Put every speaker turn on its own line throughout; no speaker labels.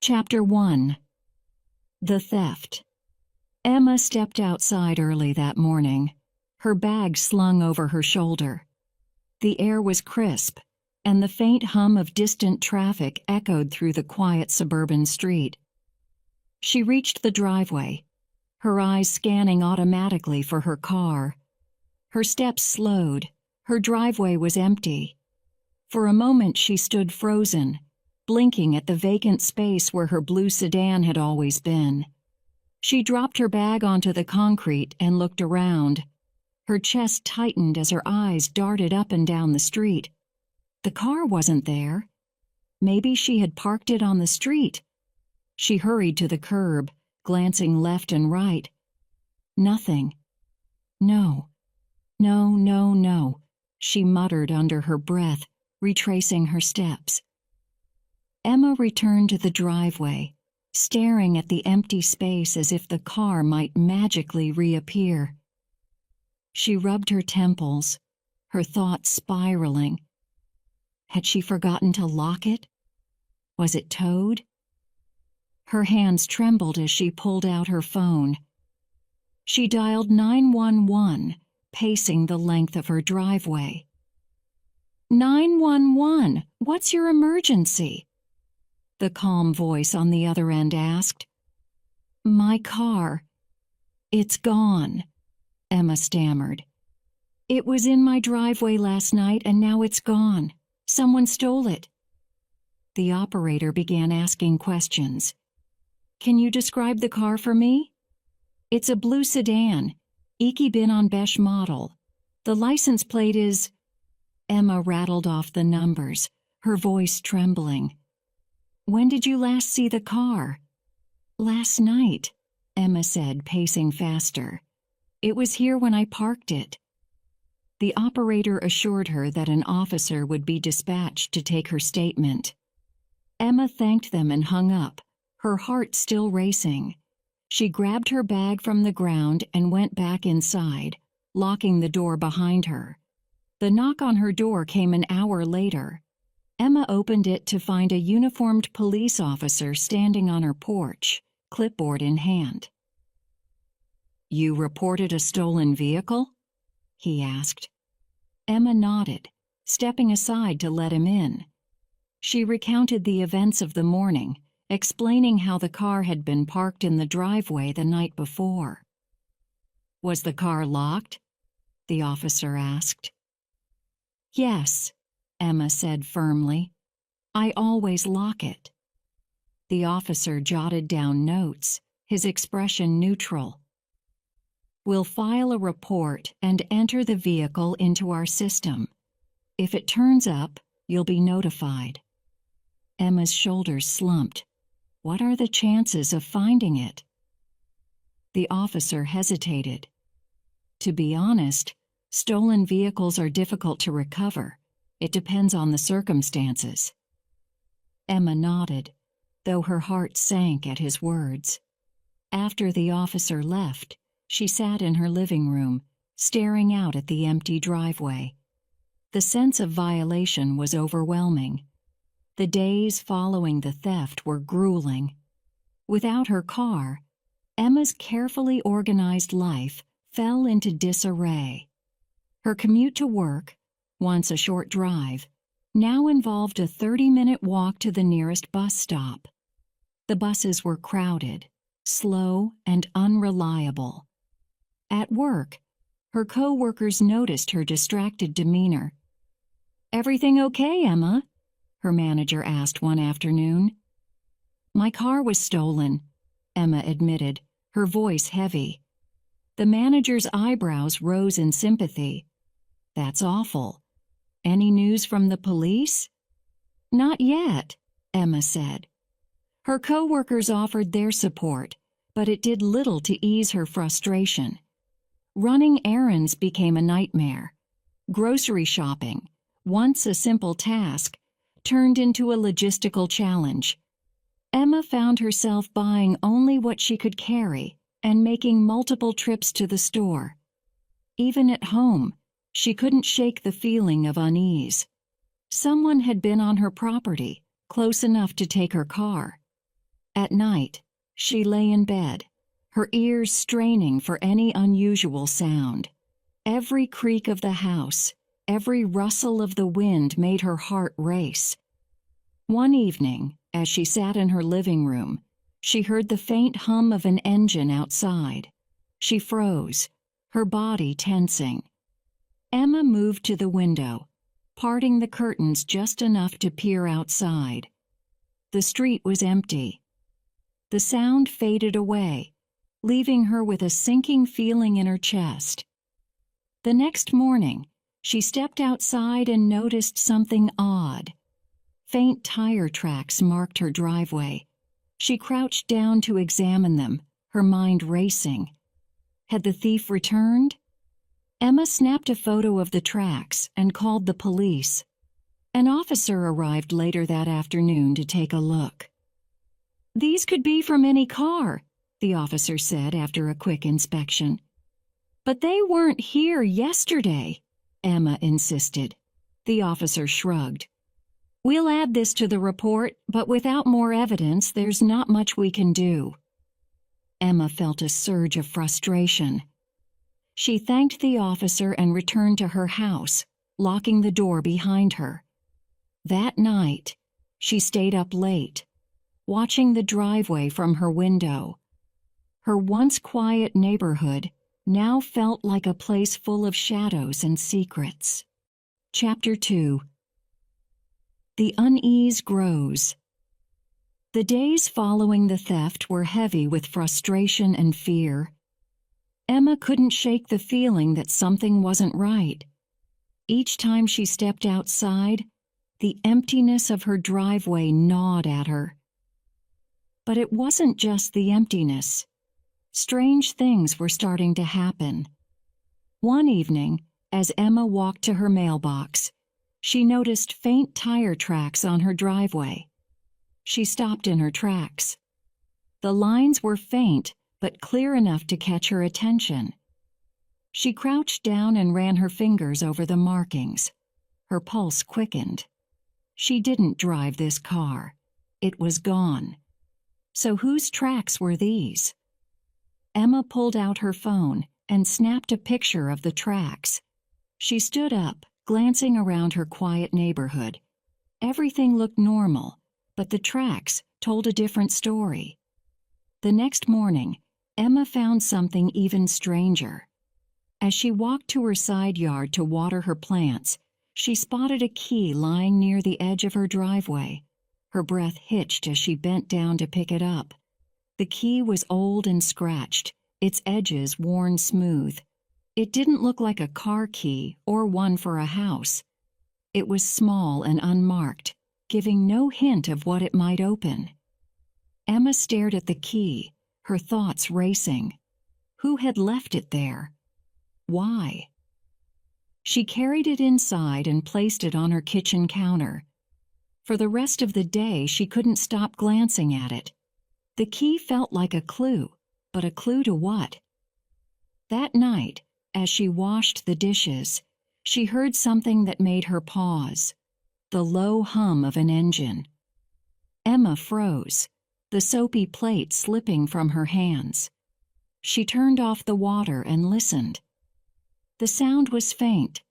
Chapter 1. The Theft. Emma stepped outside early that morning, her bag slung over her shoulder. The air was crisp, and the faint hum of distant traffic echoed through the quiet suburban street. She reached the driveway, her eyes scanning automatically for her car. Her steps slowed. Her driveway was empty. For a moment she stood frozen, blinking at the vacant space where her blue sedan had always been. She dropped her bag onto the concrete and looked around. Her chest tightened as her eyes darted up and down the street. The car wasn't there. Maybe she had parked it on the street. She hurried to the curb, glancing left and right. Nothing. No, she muttered under her breath, retracing her steps. Emma returned to the driveway, staring at the empty space as if the car might magically reappear. She rubbed her temples, her thoughts spiraling. Had she forgotten to lock it? Was it towed? Her hands trembled as she pulled out her phone. She dialed 911, pacing the length of her driveway. 911, what's your emergency? The calm voice on the other end asked. My car. It's gone, Emma stammered. It was in my driveway last night and now it's gone. Someone stole it. The operator began asking questions. Can you describe the car for me? It's a blue sedan, Iki bin on Besh model. The license plate is... Emma rattled off the numbers, her voice trembling. When did you last see the car? Last night, Emma said, pacing faster. It was here when I parked it. The operator assured her that an officer would be dispatched to take her statement. Emma thanked them and hung up, her heart still racing. She grabbed her bag from the ground and went back inside, locking the door behind her. The knock on her door came an hour later. Emma opened it to find a uniformed police officer standing on her porch, clipboard in hand. You reported a stolen vehicle? He asked. Emma nodded, stepping aside to let him in. She recounted the events of the morning, explaining how the car had been parked in the driveway the night before. Was the car locked? The officer asked. Yes, Emma said firmly. I always lock it. The officer jotted down notes, his expression neutral. We'll file a report and enter the vehicle into our system. If it turns up, you'll be notified. Emma's shoulders slumped. What are the chances of finding it? The officer hesitated. To be honest, stolen vehicles are difficult to recover. It depends on the circumstances. Emma nodded, though her heart sank at his words. After the officer left, she sat in her living room, staring out at the empty driveway. The sense of violation was overwhelming. The days following the theft were grueling. Without her car, Emma's carefully organized life fell into disarray. Her commute to work, once a short drive, now involved a 30-minute walk to the nearest bus stop. The buses were crowded, slow, and unreliable. At work, her co-workers noticed her distracted demeanor. Everything okay, Emma? Her manager asked one afternoon. My car was stolen, Emma admitted, her voice heavy. The manager's eyebrows rose in sympathy. That's awful. Any news from the police? Not yet, Emma said. Her co-workers offered their support, but it did little to ease her frustration. Running errands became a nightmare. Grocery shopping, once a simple task, turned into a logistical challenge. Emma found herself buying only what she could carry and making multiple trips to the store. Even at home, she couldn't shake the feeling of unease. Someone had been on her property, close enough to take her car. At night, she lay in bed, her ears straining for any unusual sound. Every creak of the house, every rustle of the wind made her heart race. One evening, as she sat in her living room, she heard the faint hum of an engine outside. She froze, her body tensing. Emma moved to the window, parting the curtains just enough to peer outside. The street was empty. The sound faded away, leaving her with a sinking feeling in her chest. The next morning, she stepped outside and noticed something odd. Faint tire tracks marked her driveway. She crouched down to examine them, her mind racing. Had the thief returned? Emma snapped a photo of the tracks and called the police. An officer arrived later that afternoon to take a look. "These could be from any car," the officer said after a quick inspection. "But they weren't here yesterday," Emma insisted. The officer shrugged. "We'll add this to the report, but without more evidence, there's not much we can do." Emma felt a surge of frustration. She thanked the officer and returned to her house, locking the door behind her. That night, she stayed up late, watching the driveway from her window. Her once quiet neighborhood now felt like a place full of shadows and secrets. Chapter 2. The unease grows. The days following the theft were heavy with frustration and fear. Emma couldn't shake the feeling that something wasn't right. Each time she stepped outside, the emptiness of her driveway gnawed at her. But it wasn't just the emptiness. Strange things were starting to happen. One evening, as Emma walked to her mailbox, she noticed faint tire tracks on her driveway. She stopped in her tracks. The lines were faint, but clear enough to catch her attention. She crouched down and ran her fingers over the markings. Her pulse quickened. She didn't drive this car. It was gone. So whose tracks were these? Emma pulled out her phone and snapped a picture of the tracks. She stood up, glancing around her quiet neighborhood. Everything looked normal, but the tracks told a different story. The next morning, Emma found something even stranger. As she walked to her side yard to water her plants, she spotted a key lying near the edge of her driveway. Her breath hitched as she bent down to pick it up. The key was old and scratched, its edges worn smooth. It didn't look like a car key or one for a house. It was small and unmarked, giving no hint of what it might open. Emma stared at the key, her thoughts racing. Who had left it there? Why? She carried it inside and placed it on her kitchen counter. For the rest of the day, she couldn't stop glancing at it. The key felt like a clue, but a clue to what? That night, as she washed the dishes, she heard something that made her pause. The low hum of an engine. Emma froze, the soapy plate slipping from her hands. She turned off the water and listened. The sound was faint,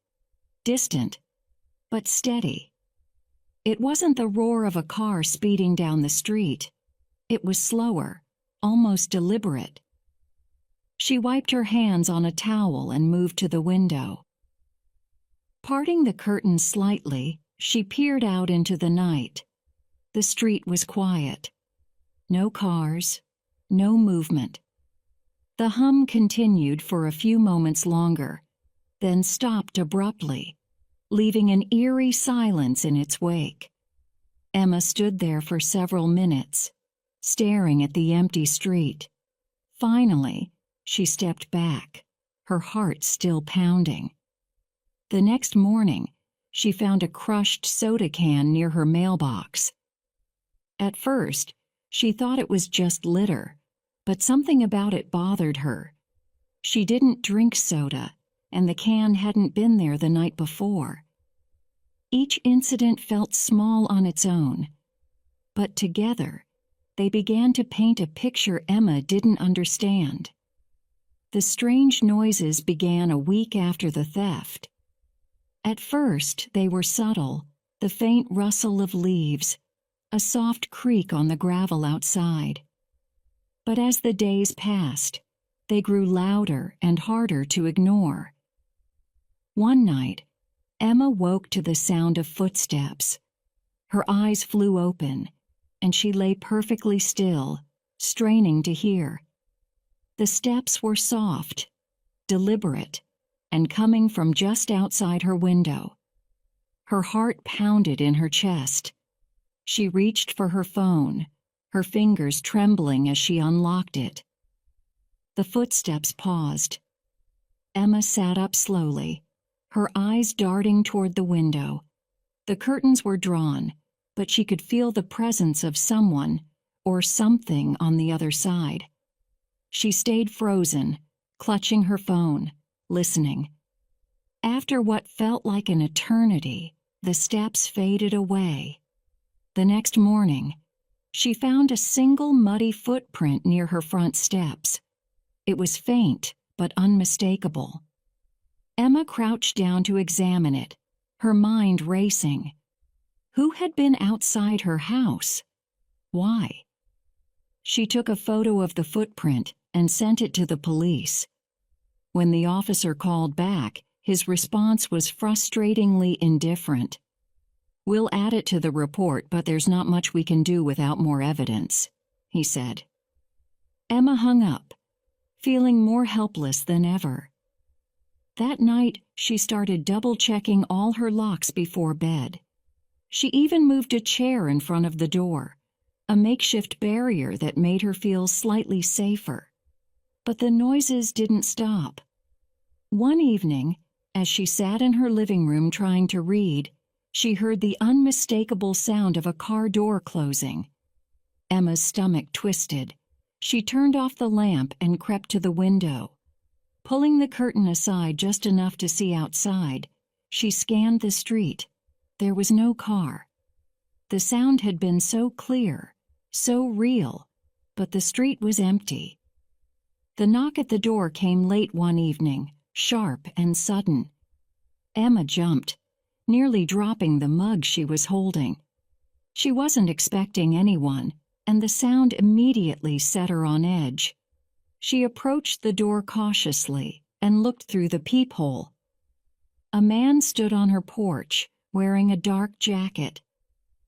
distant, but steady. It wasn't the roar of a car speeding down the street. It was slower, almost deliberate. She wiped her hands on a towel and moved to the window. Parting the curtains slightly, she peered out into the night. The street was quiet. No cars, no movement. The hum continued for a few moments longer, then stopped abruptly, leaving an eerie silence in its wake. Emma stood there for several minutes, staring at the empty street. Finally, she stepped back, her heart still pounding. The next morning, she found a crushed soda can near her mailbox. At first, she thought it was just litter, but something about it bothered her. She didn't drink soda, and the can hadn't been there the night before. Each incident felt small on its own, but together, they began to paint a picture Emma didn't understand. The strange noises began a week after the theft. At first, they were subtle, the faint rustle of leaves, a soft creak on the gravel outside. But as the days passed, they grew louder and harder to ignore. One night, Emma woke to the sound of footsteps. Her eyes flew open, and she lay perfectly still, straining to hear. The steps were soft, deliberate, and coming from just outside her window. Her heart pounded in her chest. She reached for her phone, her fingers trembling as she unlocked it. The footsteps paused. Emma sat up slowly, her eyes darting toward the window. The curtains were drawn, but she could feel the presence of someone or something on the other side. She stayed frozen, clutching her phone, listening. After what felt like an eternity, the steps faded away. The next morning, she found a single muddy footprint near her front steps. It was faint, but unmistakable. Emma crouched down to examine it, her mind racing. Who had been outside her house? Why? She took a photo of the footprint and sent it to the police. When the officer called back, his response was frustratingly indifferent. "We'll add it to the report, but there's not much we can do without more evidence," he said. Emma hung up, feeling more helpless than ever. That night, she started double-checking all her locks before bed. She even moved a chair in front of the door, a makeshift barrier that made her feel slightly safer. But the noises didn't stop. One evening, as she sat in her living room trying to read, she heard the unmistakable sound of a car door closing. Emma's stomach twisted. She turned off the lamp and crept to the window. Pulling the curtain aside just enough to see outside, she scanned the street. There was no car. The sound had been so clear, so real, but the street was empty. The knock at the door came late one evening, sharp and sudden. Emma jumped, nearly dropping the mug she was holding. She wasn't expecting anyone, and the sound immediately set her on edge. She approached the door cautiously and looked through the peephole. A man stood on her porch, wearing a dark jacket.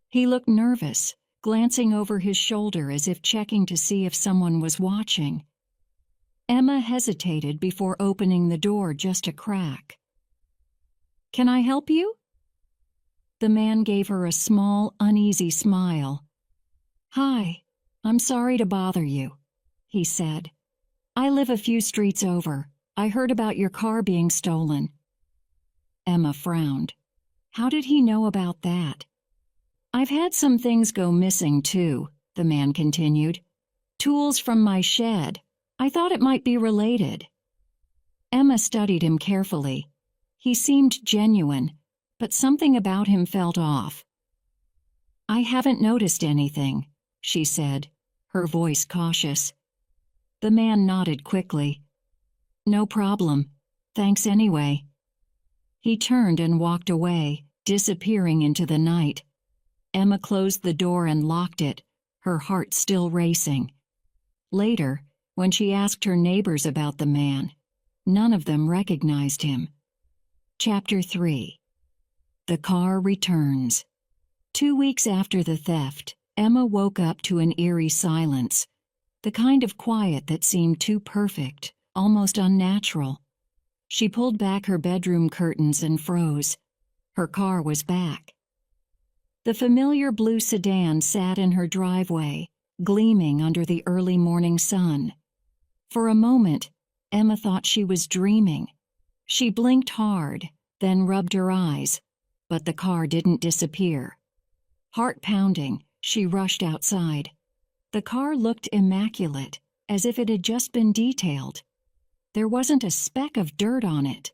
He looked nervous, glancing over his shoulder as if checking to see if someone was watching. Emma hesitated before opening the door just a crack. "Can I help you?" The man gave her a small, uneasy smile. "Hi, I'm sorry to bother you," he said. "I live a few streets over. I heard about your car being stolen." Emma frowned. How did he know about that? "I've had some things go missing, too," the man continued. "Tools from my shed. I thought it might be related." Emma studied him carefully. He seemed genuine, but something about him felt off. "I haven't noticed anything," she said, her voice cautious. The man nodded quickly. "No problem. Thanks anyway." He turned and walked away, disappearing into the night. Emma closed the door and locked it, her heart still racing. Later, when she asked her neighbors about the man, none of them recognized him. Chapter 3. The Car Returns. 2 weeks after the theft, Emma woke up to an eerie silence, the kind of quiet that seemed too perfect, almost unnatural. She pulled back her bedroom curtains and froze. Her car was back. The familiar blue sedan sat in her driveway, gleaming under the early morning sun. For a moment, Emma thought she was dreaming. She blinked hard, then rubbed her eyes, but the car didn't disappear. Heart pounding, she rushed outside. The car looked immaculate, as if it had just been detailed. There wasn't a speck of dirt on it.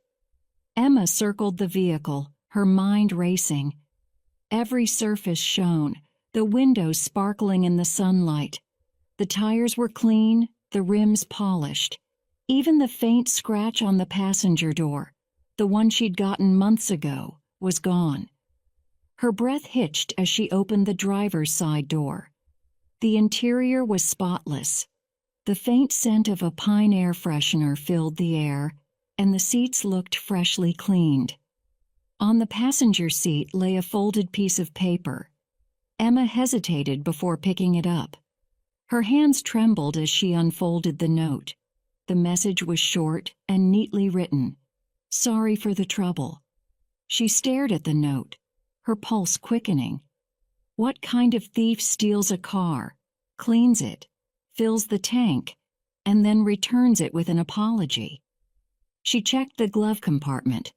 Emma circled the vehicle, her mind racing. Every surface shone, the windows sparkling in the sunlight, The tires were clean, the rims polished. Even the faint scratch on the passenger door, the one she'd gotten months ago, was gone. Her breath hitched as she opened the driver's side door. The interior was spotless. The faint scent of a pine air freshener filled the air, and the seats looked freshly cleaned. On the passenger seat lay a folded piece of paper. Emma hesitated before picking it up. Her hands trembled as she unfolded the note. The message was short and neatly written. "Sorry for the trouble." She stared at the note, her pulse quickening. What kind of thief steals a car, cleans it, fills the tank, and then returns it with an apology? She checked the glove compartment.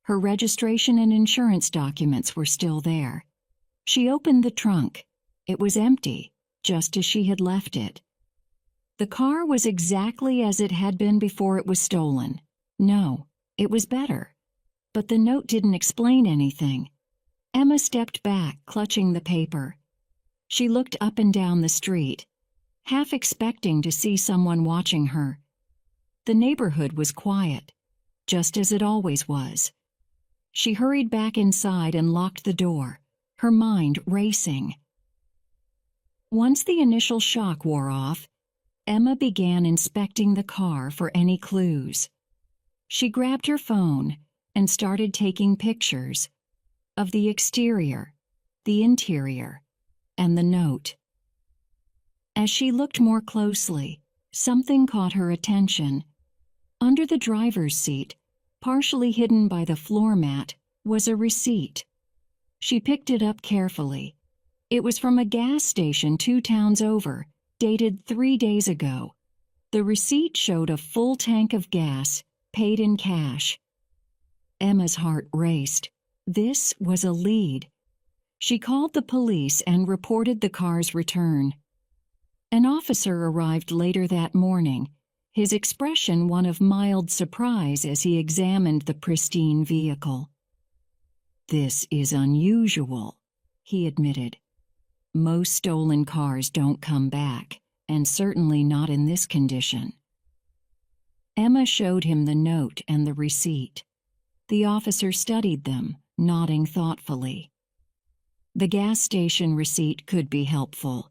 Her registration and insurance documents were still there. She opened the trunk. It was empty, just as she had left it. The car was exactly as it had been before it was stolen. No, it was better. But the note didn't explain anything. Emma stepped back, clutching the paper. She looked up and down the street, half expecting to see someone watching her. The neighborhood was quiet, just as it always was. She hurried back inside and locked the door, her mind racing. Once the initial shock wore off, Emma began inspecting the car for any clues. She grabbed her phone and started taking pictures of the exterior, the interior, and the note. As she looked more closely, something caught her attention. Under the driver's seat, partially hidden by the floor mat, was a receipt. She picked it up carefully. It was from a gas station 2 towns over, dated 3 days ago. The receipt showed a full tank of gas, paid in cash. Emma's heart raced. This was a lead. She called the police and reported the car's return. An officer arrived later that morning, his expression one of mild surprise as he examined the pristine vehicle. "This is unusual," he admitted. "Most stolen cars don't come back, and certainly not in this condition." Emma showed him the note and the receipt. The officer studied them, nodding thoughtfully. "The gas station receipt could be helpful.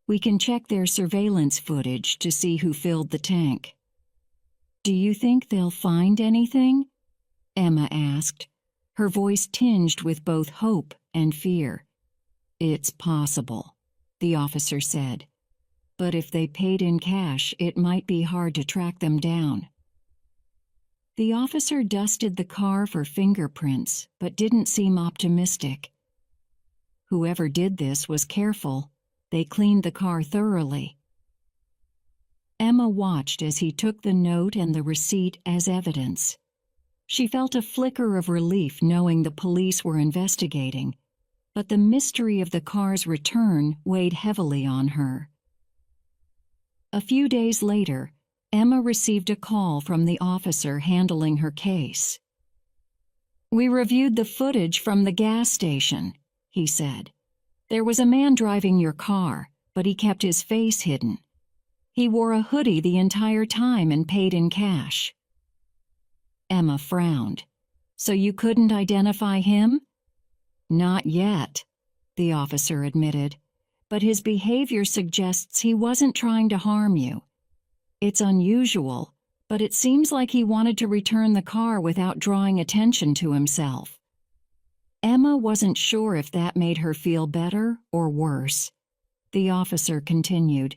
We can check their surveillance footage to see who filled the tank." "Do you think they'll find anything?" Emma asked, her voice tinged with both hope and fear. "It's possible," the officer said. "But if they paid in cash, it might be hard to track them down." The officer dusted the car for fingerprints, but didn't seem optimistic. "Whoever did this was careful. They cleaned the car thoroughly." Emma watched as he took the note and the receipt as evidence. She felt a flicker of relief knowing the police were investigating, but the mystery of the car's return weighed heavily on her. A few days later, Emma received a call from the officer handling her case. "We reviewed the footage from the gas station," he said. "There was a man driving your car, but he kept his face hidden. He wore a hoodie the entire time and paid in cash." Emma frowned. "So you couldn't identify him?" "Not yet," the officer admitted, "but his behavior suggests he wasn't trying to harm you. It's unusual, but it seems like he wanted to return the car without drawing attention to himself." Emma wasn't sure if that made her feel better or worse. The officer continued,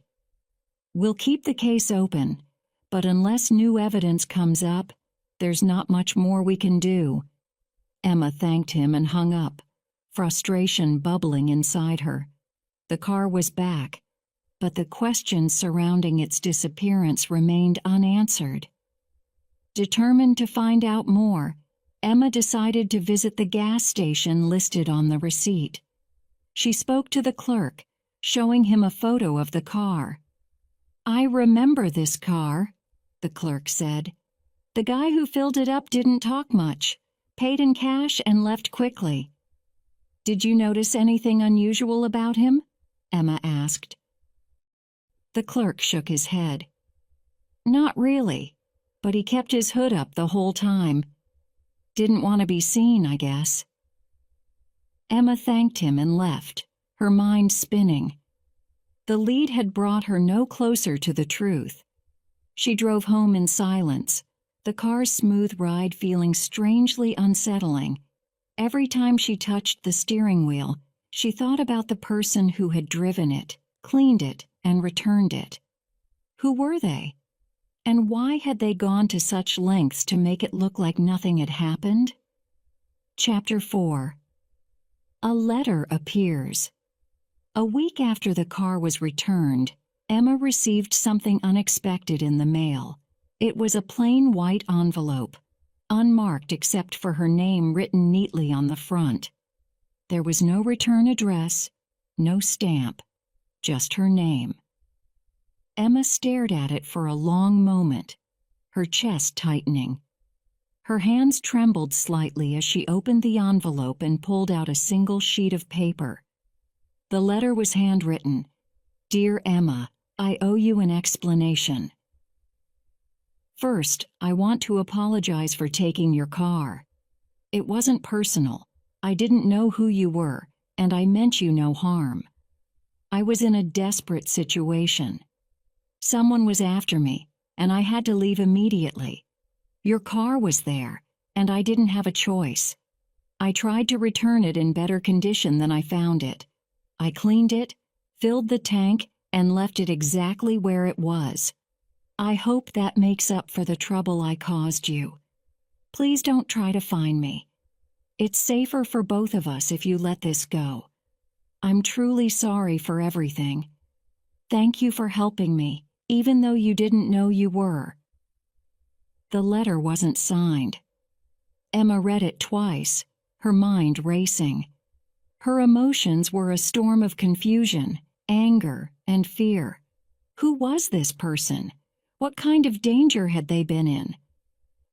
"We'll keep the case open, but unless new evidence comes up, there's not much more we can do." Emma thanked him and hung up, frustration bubbling inside her. The car was back, but the questions surrounding its disappearance remained unanswered. Determined to find out more, Emma decided to visit the gas station listed on the receipt. She spoke to the clerk, showing him a photo of the car. "I remember this car," the clerk said. "The guy who filled it up didn't talk much, paid in cash and left quickly." "Did you notice anything unusual about him?" Emma asked. The clerk shook his head. Not really, but he kept his hood up the whole time. Didn't want to be seen, I guess. Emma thanked him and left, her mind spinning. The lead had brought her no closer to the truth. She drove home in silence, the car's smooth ride feeling strangely unsettling. Every time she touched the steering wheel, she thought about the person who had driven it, cleaned it, and returned it. Who were they? And why had they gone to such lengths to make it look like nothing had happened? Chapter 4. A letter appears. A week after the car was returned, Emma received something unexpected in the mail. It was a plain white envelope, unmarked except for her name written neatly on the front. There was no return address, no stamp, just her name. Emma stared at it for a long moment, her chest tightening. Her hands trembled slightly as she opened the envelope and pulled out a single sheet of paper. The letter was handwritten. Dear Emma, I owe you an explanation. First, I want to apologize for taking your car. It wasn't personal. I didn't know who you were, and I meant you no harm. I was in a desperate situation. Someone was after me, and I had to leave immediately. Your car was there, and I didn't have a choice. I tried to return it in better condition than I found it. I cleaned it, filled the tank, and left it exactly where it was. I hope that makes up for the trouble I caused you. Please don't try to find me. It's safer for both of us if you let this go. I'm truly sorry for everything. Thank you for helping me, even though you didn't know you were. The letter wasn't signed. Emma read it twice, her mind racing. Her emotions were a storm of confusion, anger, and fear. Who was this person? What kind of danger had they been in?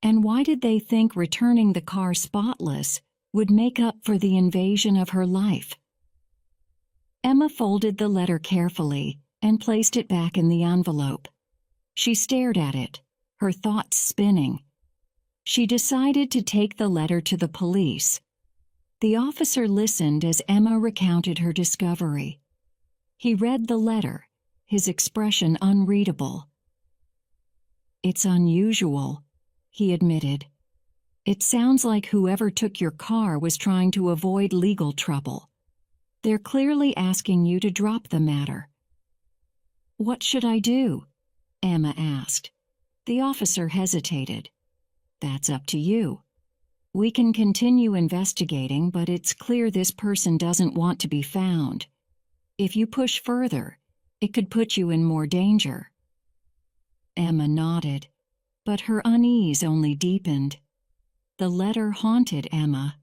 And why did they think returning the car spotless would make up for the invasion of her life? Emma folded the letter carefully and placed it back in the envelope. She stared at it, her thoughts spinning. She decided to take the letter to the police. The officer listened as Emma recounted her discovery. He read the letter, his expression unreadable. It's unusual, he admitted. It sounds like whoever took your car was trying to avoid legal trouble. They're clearly asking you to drop the matter. What should I do? Emma asked. The officer hesitated. That's up to you. We can continue investigating, but it's clear this person doesn't want to be found. If you push further, it could put you in more danger. Emma nodded, but her unease only deepened. The letter haunted Emma.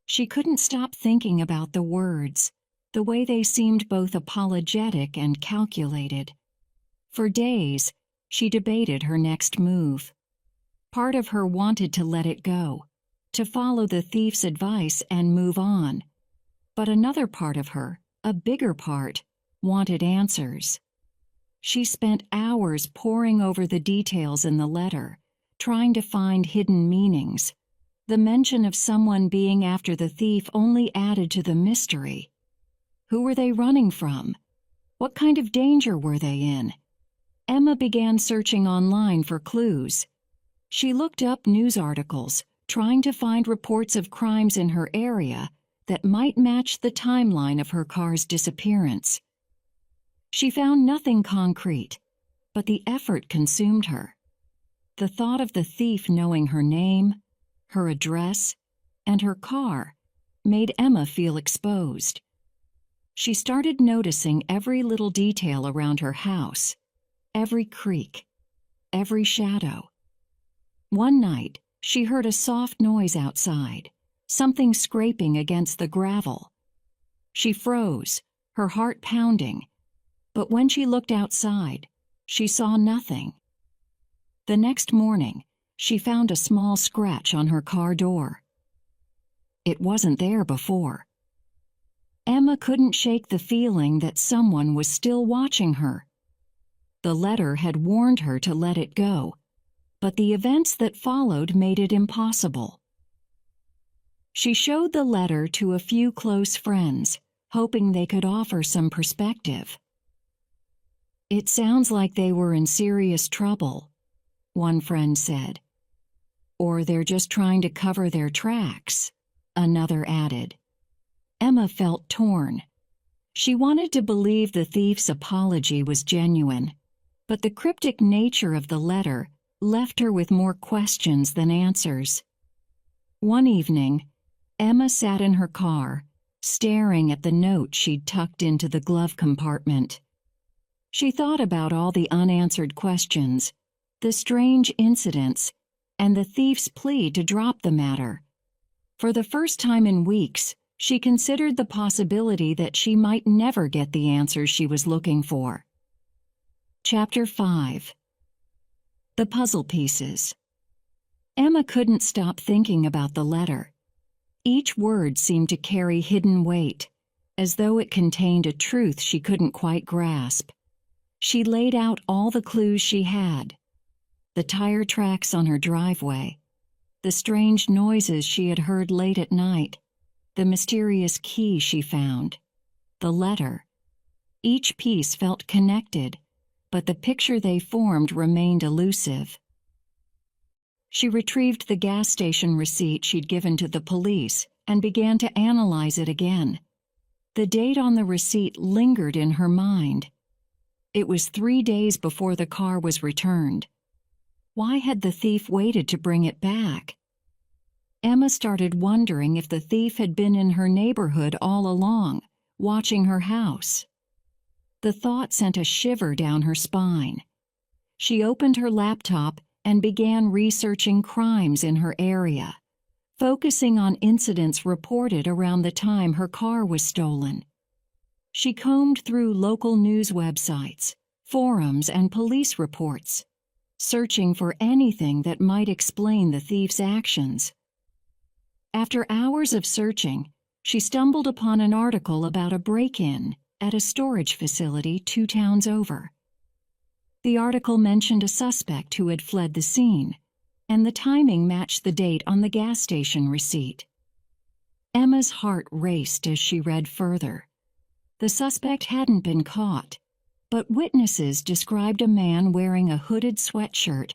She couldn't stop thinking about the words, the way they seemed both apologetic and calculated. For days, she debated her next move. Part of her wanted to let it go, to follow the thief's advice and move on. But another part of her, a bigger part, wanted answers. She spent hours poring over the details in the letter, trying to find hidden meanings. The mention of someone being after the thief only added to the mystery. Who were they running from? What kind of danger were they in? Emma began searching online for clues. She looked up news articles, trying to find reports of crimes in her area that might match the timeline of her car's disappearance. She found nothing concrete, but the effort consumed her. The thought of the thief knowing her name, her address, and her car made Emma feel exposed. She started noticing every little detail around her house, every creak, every shadow. One night, she heard a soft noise outside, something scraping against the gravel. She froze, her heart pounding, but when she looked outside, she saw nothing. The next morning, she found a small scratch on her car door. It wasn't there before. Emma couldn't shake the feeling that someone was still watching her. The letter had warned her to let it go, but the events that followed made it impossible. She showed the letter to a few close friends, hoping they could offer some perspective. "It sounds like they were in serious trouble," one friend said. "Or they're just trying to cover their tracks," another added. Emma felt torn. She wanted to believe the thief's apology was genuine, but the cryptic nature of the letter left her with more questions than answers. One evening, Emma sat in her car, staring at the note she'd tucked into the glove compartment. She thought about all the unanswered questions, the strange incidents, and the thief's plea to drop the matter. For the first time in weeks, she considered the possibility that she might never get the answers she was looking for. Chapter 5. The Puzzle Pieces. Emma couldn't stop thinking about the letter. Each word seemed to carry hidden weight, as though it contained a truth she couldn't quite grasp. She laid out all the clues she had: the tire tracks on her driveway, the strange noises she had heard late at night, the mysterious key she found, the letter. Each piece felt connected, but the picture they formed remained elusive. She retrieved the gas station receipt she'd given to the police and began to analyze it again. The date on the receipt lingered in her mind. It was 3 days before the car was returned. Why had the thief waited to bring it back? Emma started wondering if the thief had been in her neighborhood all along, watching her house. The thought sent a shiver down her spine. She opened her laptop and began researching crimes in her area, focusing on incidents reported around the time her car was stolen. She combed through local news websites, forums, and police reports, searching for anything that might explain the thief's actions. After hours of searching, she stumbled upon an article about a break-in at a storage facility 2 towns over. The article mentioned a suspect who had fled the scene, and the timing matched the date on the gas station receipt. Emma's heart raced as she read further. The suspect hadn't been caught, but witnesses described a man wearing a hooded sweatshirt,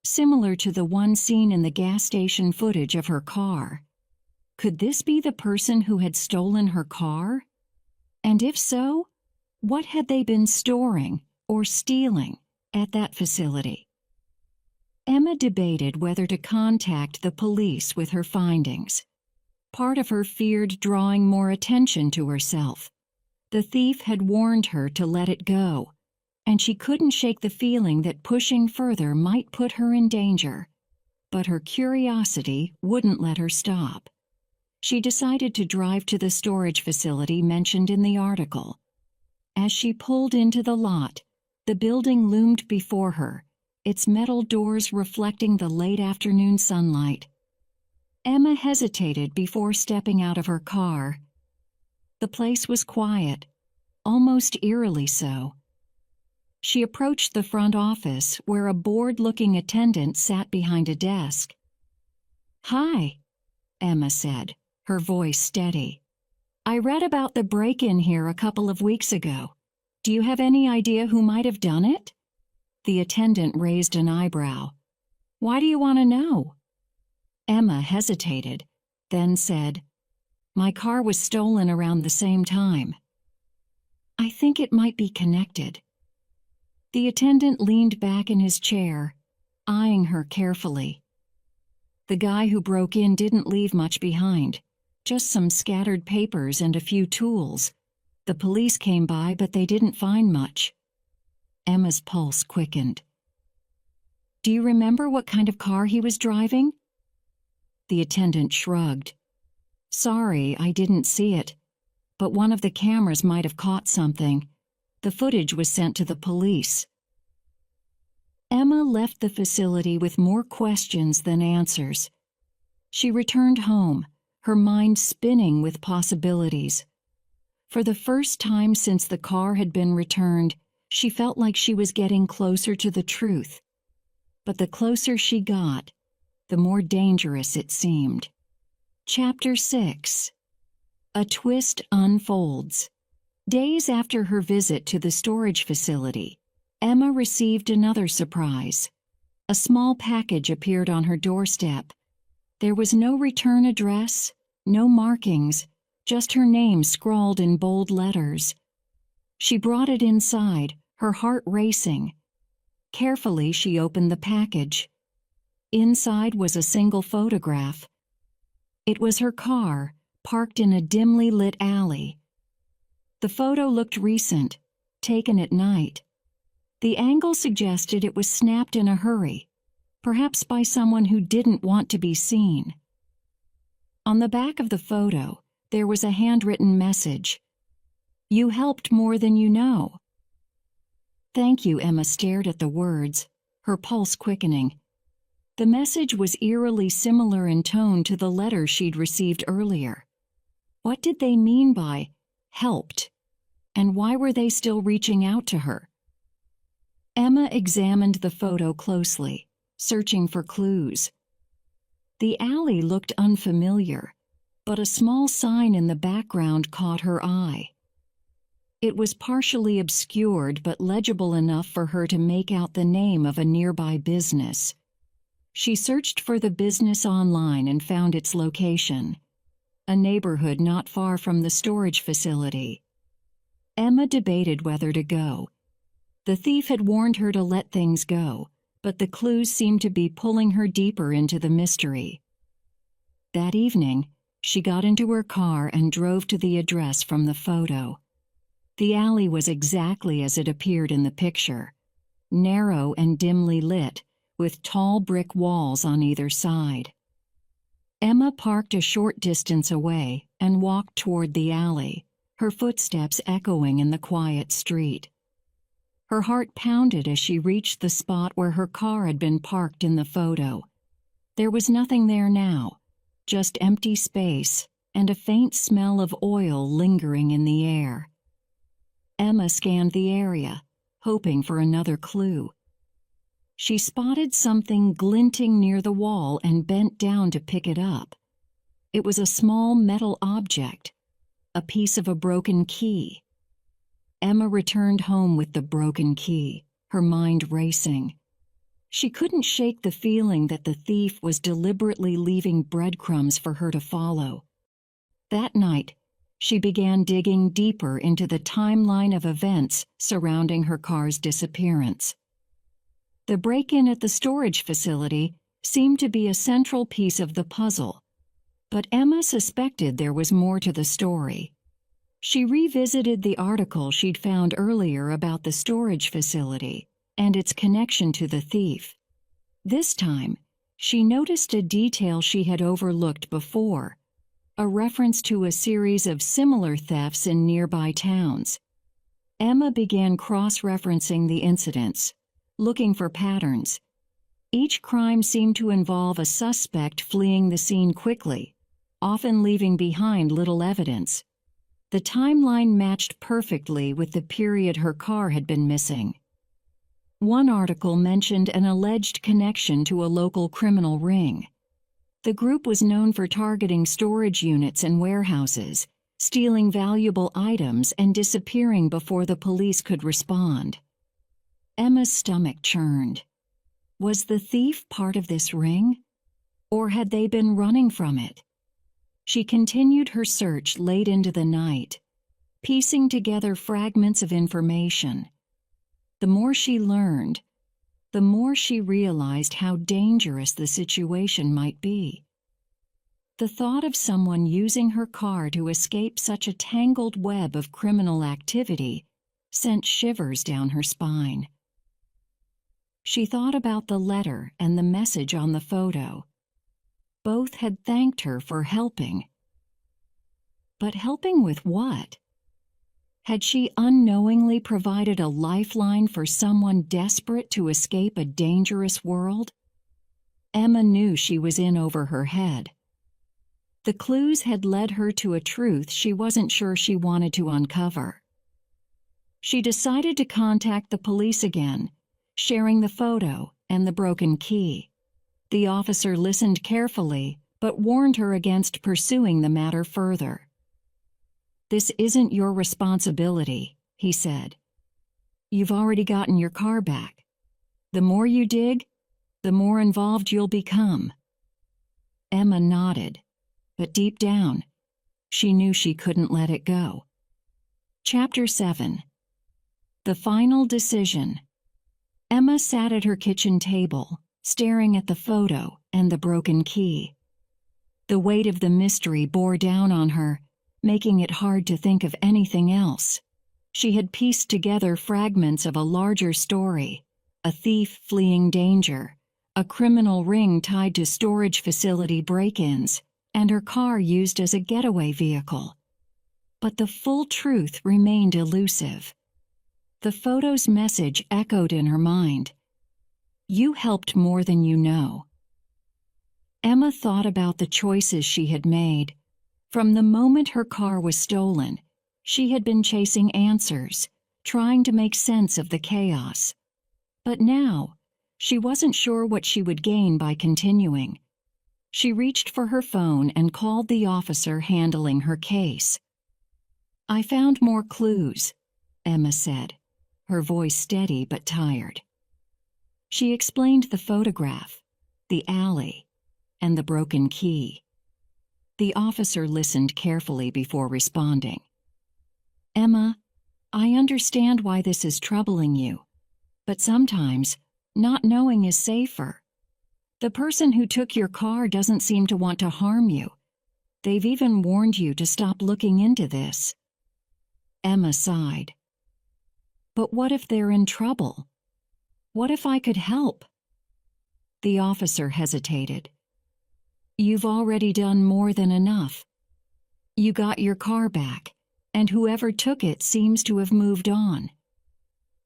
similar to the one seen in the gas station footage of her car. Could this be the person who had stolen her car? And if so, what had they been storing or stealing at that facility? Emma debated whether to contact the police with her findings. Part of her feared drawing more attention to herself. The thief had warned her to let it go, and she couldn't shake the feeling that pushing further might put her in danger. But her curiosity wouldn't let her stop. She decided to drive to the storage facility mentioned in the article. As she pulled into the lot, the building loomed before her, its metal doors reflecting the late afternoon sunlight. Emma hesitated before stepping out of her car. The place was quiet, almost eerily so. She approached the front office, where a bored-looking attendant sat behind a desk. "Hi," Emma said, her voice steady. "I read about the break-in here a couple of weeks ago. Do you have any idea who might have done it?" The attendant raised an eyebrow. "Why do you want to know?" Emma hesitated, then said, "My car was stolen around the same time. I think it might be connected." The attendant leaned back in his chair, eyeing her carefully. "The guy who broke in didn't leave much behind, just some scattered papers and a few tools. The police came by, but they didn't find much." Emma's pulse quickened. "Do you remember what kind of car he was driving?" The attendant shrugged. "Sorry, I didn't see it, but one of the cameras might have caught something. The footage was sent to the police." Emma left the facility with more questions than answers. She returned home, her mind spinning with possibilities. For the first time since the car had been returned, She felt like she was getting closer to the truth. But the closer she got, the more dangerous it seemed. Chapter 6. A twist unfolds. Days after her visit to the storage facility, Emma received another surprise. A small package appeared on her doorstep. There was no return address, no markings, just her name scrawled in bold letters. She brought it inside, her heart racing. Carefully, she opened the package. Inside was a single photograph. It was her car, parked in a dimly lit alley. The photo looked recent, taken at night. The angle suggested it was snapped in a hurry, perhaps by someone who didn't want to be seen. On the back of the photo, there was a handwritten message. "You helped more than you know." "Thank you," Emma stared at the words, her pulse quickening. The message was eerily similar in tone to the letter she'd received earlier. What did they mean by helped? And why were they still reaching out to her? Emma examined the photo closely, searching for clues. The alley looked unfamiliar, but a small sign in the background caught her eye. It was partially obscured but legible enough for her to make out the name of a nearby business. She searched for the business online and found its location, a neighborhood not far from the storage facility. Emma debated whether to go. The thief had warned her to let things go, but the clues seemed to be pulling her deeper into the mystery. That evening, she got into her car and drove to the address from the photo. The alley was exactly as it appeared in the picture, narrow and dimly lit, with tall brick walls on either side. Emma parked a short distance away and walked toward the alley, her footsteps echoing in the quiet street. Her heart pounded as she reached the spot where her car had been parked in the photo. There was nothing there now, just empty space and a faint smell of oil lingering in the air. Emma scanned the area, hoping for another clue. She spotted something glinting near the wall and bent down to pick it up. It was a small metal object, a piece of a broken key. Emma returned home with the broken key, her mind racing. She couldn't shake the feeling that the thief was deliberately leaving breadcrumbs for her to follow. That night, she began digging deeper into the timeline of events surrounding her car's disappearance. The break-in at the storage facility seemed to be a central piece of the puzzle, but Emma suspected there was more to the story. She revisited the article she'd found earlier about the storage facility and its connection to the thief. This time, she noticed a detail she had overlooked before, a reference to a series of similar thefts in nearby towns. Emma began cross-referencing the incidents, looking for patterns. Each crime seemed to involve a suspect fleeing the scene quickly, often leaving behind little evidence. The timeline matched perfectly with the period her car had been missing. One article mentioned an alleged connection to a local criminal ring. The group was known for targeting storage units and warehouses, stealing valuable items and disappearing before the police could respond. Emma's stomach churned. Was the thief part of this ring? Or had they been running from it? She continued her search late into the night, piecing together fragments of information. The more she learned, the more she realized how dangerous the situation might be. The thought of someone using her car to escape such a tangled web of criminal activity sent shivers down her spine. She thought about the letter and the message on the photo. Both had thanked her for helping. But helping with what? Had she unknowingly provided a lifeline for someone desperate to escape a dangerous world? Emma knew she was in over her head. The clues had led her to a truth she wasn't sure she wanted to uncover. She decided to contact the police again, sharing the photo and the broken key. The officer listened carefully, but warned her against pursuing the matter further. "This isn't your responsibility," he said. "You've already gotten your car back. The more you dig, the more involved you'll become." Emma nodded, but deep down, she knew she couldn't let it go. Chapter 7. The Final Decision. Emma sat at her kitchen table, staring at the photo and the broken key. The weight of the mystery bore down on her, making it hard to think of anything else. She had pieced together fragments of a larger story: a thief fleeing danger, a criminal ring tied to storage facility break-ins, and her car used as a getaway vehicle. But the full truth remained elusive. The photo's message echoed in her mind: "You helped more than you know." Emma thought about the choices she had made. From the moment her car was stolen, she had been chasing answers, trying to make sense of the chaos. But now, she wasn't sure what she would gain by continuing. She reached for her phone and called the officer handling her case. "I found more clues," Emma said, her voice steady but tired. She explained the photograph, the alley, and the broken key. The officer listened carefully before responding. "Emma, I understand why this is troubling you, but sometimes not knowing is safer. The person who took your car doesn't seem to want to harm you. They've even warned you to stop looking into this." Emma sighed. "But what if they're in trouble? What if I could help?" The officer hesitated. "You've already done more than enough. You got your car back, and whoever took it seems to have moved on.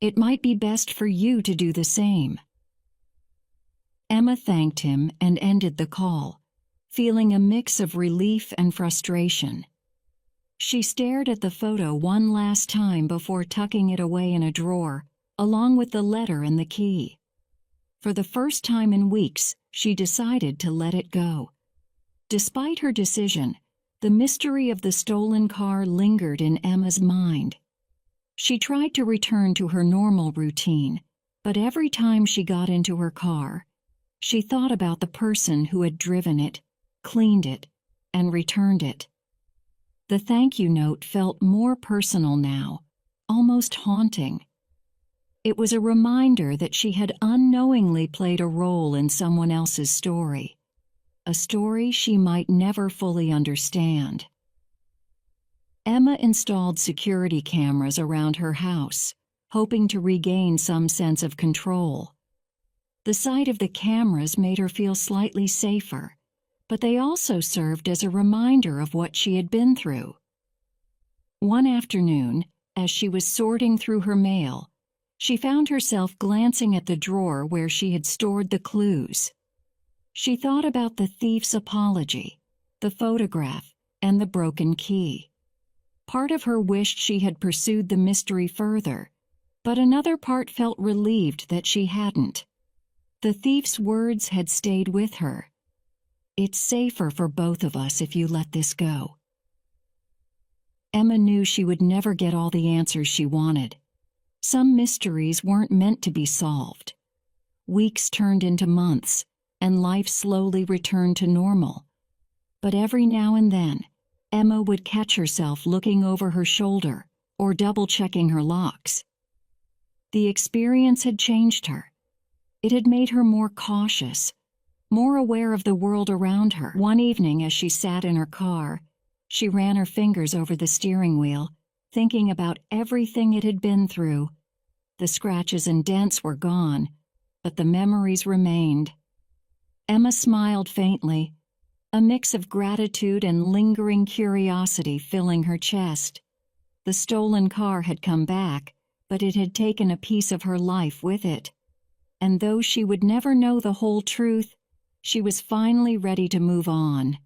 It might be best for you to do the same." Emma thanked him and ended the call, feeling a mix of relief and frustration. She stared at the photo one last time before tucking it away in a drawer, along with the letter and the key. For the first time in weeks, she decided to let it go. Despite her decision, the mystery of the stolen car lingered in Emma's mind. She tried to return to her normal routine, but every time she got into her car, she thought about the person who had driven it, cleaned it, and returned it. The thank you note felt more personal now, almost haunting. It was a reminder that she had unknowingly played a role in someone else's story, a story she might never fully understand. Emma installed security cameras around her house, hoping to regain some sense of control. The sight of the cameras made her feel slightly safer, but they also served as a reminder of what she had been through. One afternoon, as she was sorting through her mail, she found herself glancing at the drawer where she had stored the clues. She thought about the thief's apology, the photograph, and the broken key. Part of her wished she had pursued the mystery further, but another part felt relieved that she hadn't. The thief's words had stayed with her. "It's safer for both of us if you let this go." Emma knew she would never get all the answers she wanted. Some mysteries weren't meant to be solved. Weeks turned into months, and life slowly returned to normal. But every now and then, Emma would catch herself looking over her shoulder or double-checking her locks. The experience had changed her. It had made her more cautious, more aware of the world around her. One evening, as she sat in her car, she ran her fingers over the steering wheel, thinking about everything it had been through. The scratches and dents were gone, but the memories remained. Emma smiled faintly, a mix of gratitude and lingering curiosity filling her chest. The stolen car had come back, but it had taken a piece of her life with it. And though she would never know the whole truth, she was finally ready to move on.